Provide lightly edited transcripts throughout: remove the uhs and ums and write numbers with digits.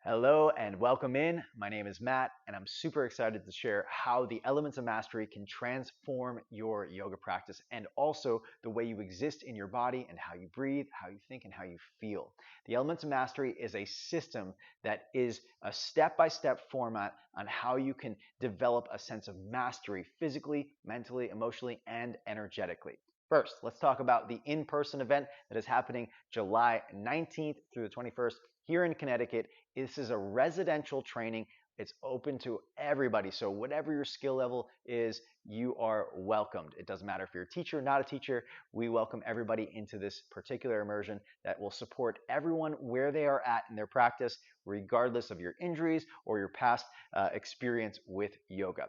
Hello and welcome in. My name is Matt, and I'm super excited to share how the elements of mastery can transform your yoga practice and also the way you exist in your body and how you breathe, how you think, and how you feel. The elements of mastery is a system that is a step by step format on how you can develop a sense of mastery physically, mentally, emotionally, and energetically. First, let's talk about the in person event that is happening July 19th through the 21st here in Connecticut. This is a residential training. It's open to everybody. So whatever your skill level is, you are welcomed. It doesn't matter if you're a teacher, not a teacher. We welcome everybody into this particular immersion that will support everyone where they are at in their practice, regardless of your injuries or your past experience with yoga.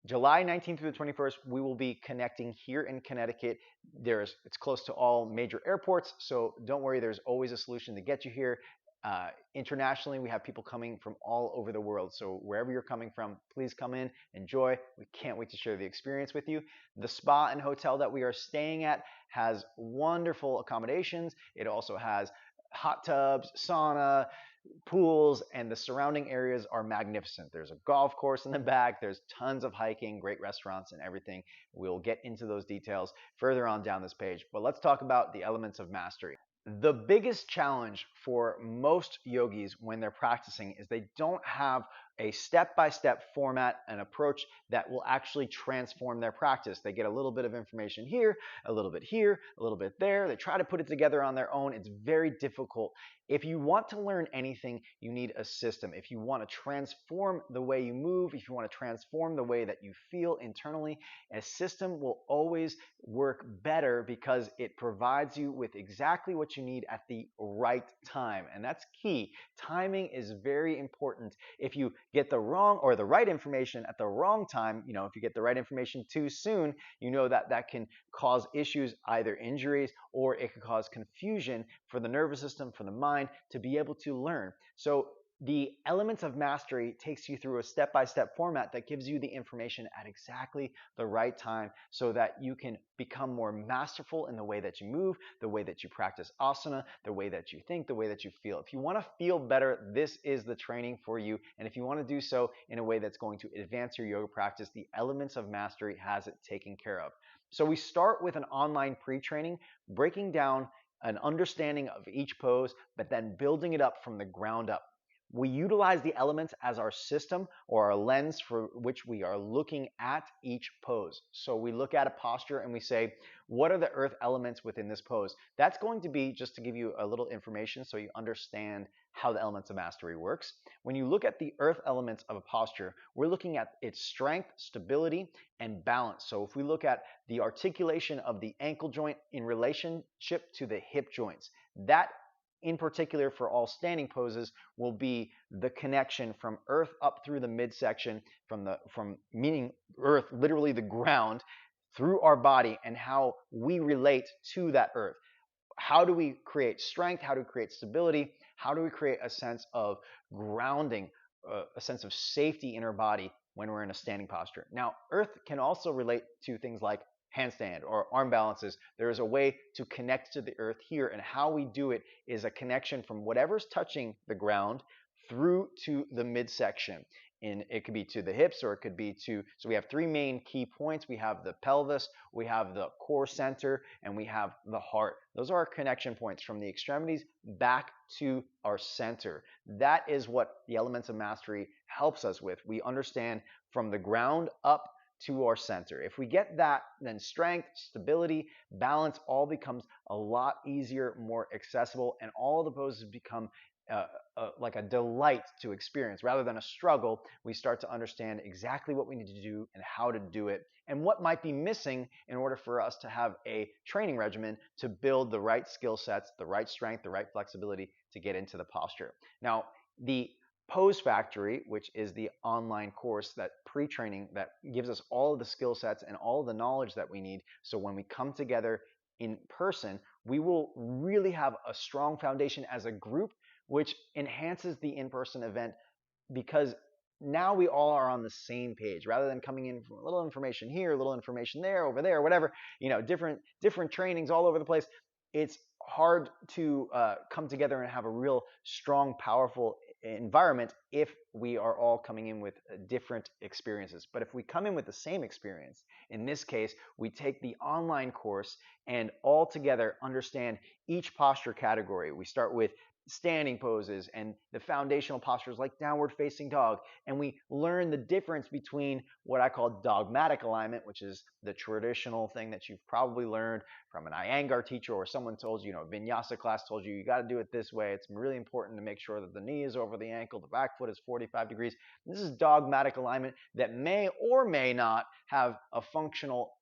July 19th through the 21st, we will be connecting here in Connecticut. It's close to all major airports, so don't worry, there's always a solution to get you here. Internationally, we have people coming from all over the world. So wherever you're coming from, please come in, enjoy. We can't wait to share the experience with you. The spa and hotel that we are staying at has wonderful accommodations. It also has hot tubs, sauna, pools, and the surrounding areas are magnificent. There's a golf course in the back, there's tons of hiking, great restaurants, and everything. We'll get into those details further on down this page. But let's talk about the elements of mastery. The biggest challenge for most yogis when they're practicing is they don't have a step-by-step format and approach that will actually transform their practice. They get a little bit of information here, a little bit here, a little bit there. They try to put it together on their own. It's very difficult. If you want to learn anything, you need a system. If you want to transform the way you move, if you want to transform the way that you feel internally, a system will always work better because it provides you with exactly what you need at the right time. And that's key. Timing is very important. If you get the wrong or the right information at the wrong time, if you get the right information too soon, that can cause issues, either injuries, or it could cause confusion for the nervous system, for the mind to be able to learn. So the elements of mastery takes you through a step-by-step format that gives you the information at exactly the right time so that you can become more masterful in the way that you move, the way that you practice asana, the way that you think, the way that you feel. If you want to feel better, this is the training for you. And if you want to do so in a way that's going to advance your yoga practice, the elements of mastery has it taken care of. So we start with an online pre-training, breaking down an understanding of each pose, but then building it up from the ground up. We utilize the elements as our system or our lens for which we are looking at each pose. So we look at a posture and we say, what are the earth elements within this pose? That's going to be, just to give you a little information so you understand how the elements of mastery works. When you look at the earth elements of a posture, we're looking at its strength, stability, and balance. So if we look at the articulation of the ankle joint in relationship to the hip joints, that in particular for all standing poses will be the connection from earth up through the midsection, from meaning earth, literally the ground, through our body, and how we relate to that earth. How do we create strength? How do we create stability? How do we create a sense of grounding, a sense of safety in our body when we're in a standing posture? Now, earth can also relate to things like handstand or arm balances. There is a way to connect to the earth here, and how we do it is a connection from whatever's touching the ground through to the midsection. It could be to the hips, or it could be so we have three main key points. We have the pelvis, we have the core center, and we have the heart. Those are our connection points from the extremities back to our center. That is what the elements of mastery helps us with. We understand from the ground up to our center. If we get that, then strength, stability, balance all becomes a lot easier, more accessible, and all the poses become like a delight to experience rather than a struggle. We start to understand exactly what we need to do and how to do it, and what might be missing in order for us to have a training regimen to build the right skill sets, the right strength, the right flexibility to get into the posture. Now, the Pose Factory, which is the online course, that pre-training that gives us all of the skill sets and all of the knowledge that we need, so when we come together in person, we will really have a strong foundation as a group, which enhances the in-person event because now we all are on the same page rather than coming in from a little information here, a little information there, over there, whatever, different trainings all over the place. It's hard to come together and have a real strong, powerful environment if we are all coming in with different experiences. But if we come in with the same experience, in this case, we take the online course and all together understand each posture category. We start with standing poses and the foundational postures like downward facing dog. And we learn the difference between what I call dogmatic alignment, which is the traditional thing that you've probably learned from an Iyengar teacher, or someone told you, vinyasa class told you got to do it this way. It's really important to make sure that the knee is over the ankle, the back foot is 45 degrees. This is dogmatic alignment that may or may not have a functional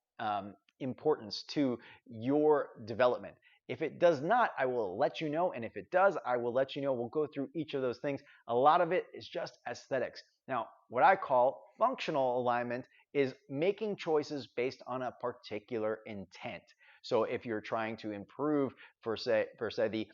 importance to your development. If it does not, I will let you know. And if it does, I will let you know. We'll go through each of those things. A lot of it is just aesthetics. Now, what I call functional alignment is making choices based on a particular intent. So if you're trying to improve, per se the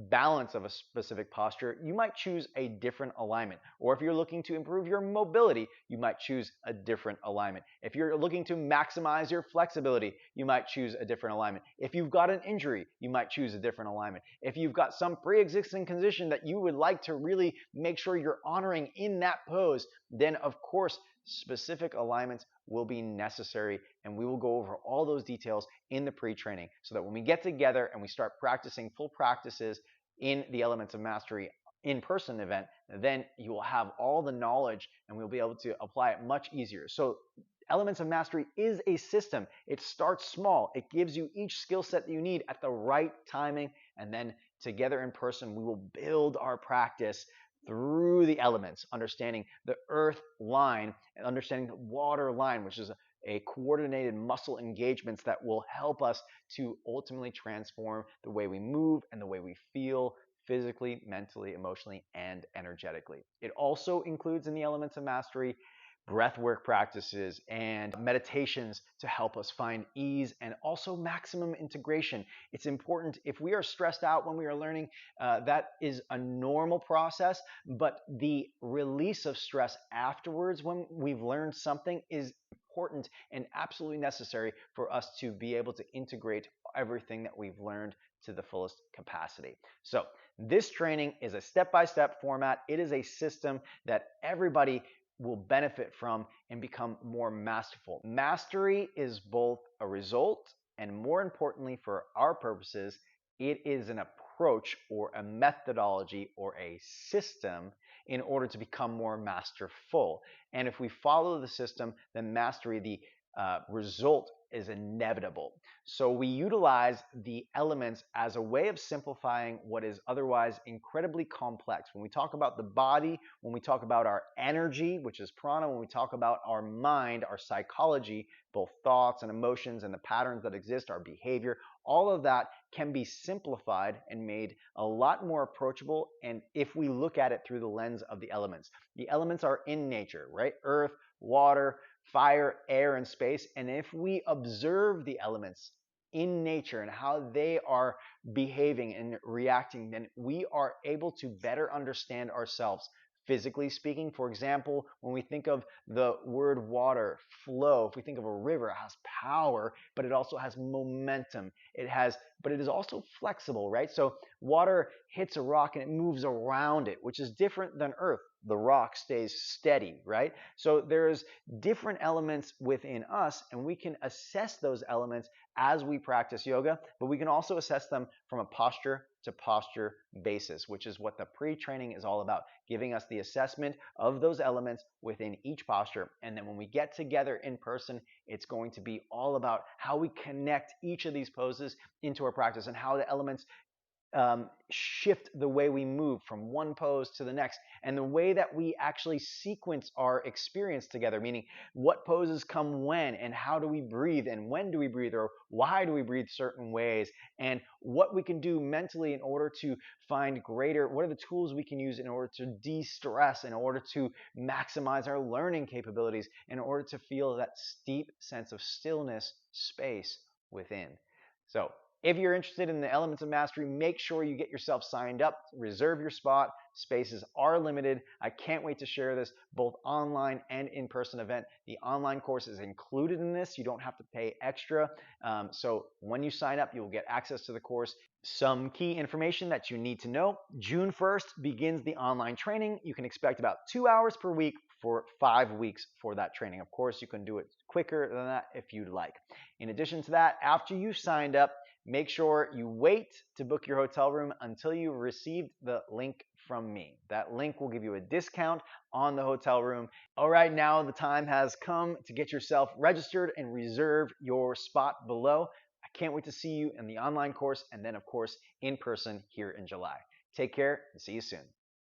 balance of a specific posture, you might choose a different alignment. Or if you're looking to improve your mobility, you might choose a different alignment. If you're looking to maximize your flexibility, you might choose a different alignment. If you've got an injury, you might choose a different alignment. If you've got some pre-existing condition that you would like to really make sure you're honoring in that pose, then of course specific alignments will be necessary, and we will go over all those details in the pre-training so that when we get together and we start practicing full practices in the Elements of Mastery in-person event, then you will have all the knowledge and we'll be able to apply it much easier. So Elements of Mastery is a system. It starts small. It gives you each skill set that you need at the right timing, and then together in person we will build our practice through the elements, understanding the earth line and understanding the water line, which is a coordinated muscle engagements that will help us to ultimately transform the way we move and the way we feel physically, mentally, emotionally, and energetically. It also includes in the Elements of Mastery breathwork practices and meditations to help us find ease and also maximum integration. It's important if we are stressed out when we are learning, that is a normal process, but the release of stress afterwards when we've learned something is important and absolutely necessary for us to be able to integrate everything that we've learned to the fullest capacity. So this training is a step-by-step format. It is a system that everybody will benefit from and become more masterful. Mastery is both a result and, more importantly for our purposes, it is an approach or a methodology or a system in order to become more masterful. And if we follow the system, then mastery, the result, is inevitable. So we utilize the elements as a way of simplifying what is otherwise incredibly complex. When we talk about the body, when we talk about our energy, which is prana, when we talk about our mind, our psychology, both thoughts and emotions and the patterns that exist, our behavior, all of that can be simplified and made a lot more approachable. And if we look at it through the lens of the elements are in nature, right? Earth, water, fire, air, and space. And if we observe the elements in nature and how they are behaving and reacting, then we are able to better understand ourselves. Physically speaking, for example, when we think of the word water, flow, if we think of a river, it has power, but it also has momentum. But it is also flexible, right? So water hits a rock and it moves around it, which is different than earth. The rock stays steady, right? So there's different elements within us, and we can assess those elements as we practice yoga, but we can also assess them from a posture to posture basis, which is what the pre-training is all about, giving us the assessment of those elements within each posture. And then when we get together in person, it's going to be all about how we connect each of these poses into our practice and how the elements shift the way we move from one pose to the next, and the way that we actually sequence our experience together, meaning what poses come when, and how do we breathe, and when do we breathe, or why do we breathe certain ways, and what we can do mentally in order to find what are the tools we can use in order to de-stress, in order to maximize our learning capabilities, in order to feel that deep sense of stillness, space within. So if you're interested in the Elements of Mastery, make sure you get yourself signed up, reserve your spot. Spaces are limited. I can't wait to share this both online and in-person event. The online course is included in this. You don't have to pay extra. So when you sign up, you will get access to the course. Some key information that you need to know. June 1st begins the online training. You can expect about 2 hours per week for 5 weeks for that training. Of course, you can do it quicker than that if you'd like. In addition to that, after you've signed up, make sure you wait to book your hotel room until you've received the link from me. That link will give you a discount on the hotel room. All right, now the time has come to get yourself registered and reserve your spot below. I can't wait to see you in the online course and then, of course, in person here in July. Take care and see you soon.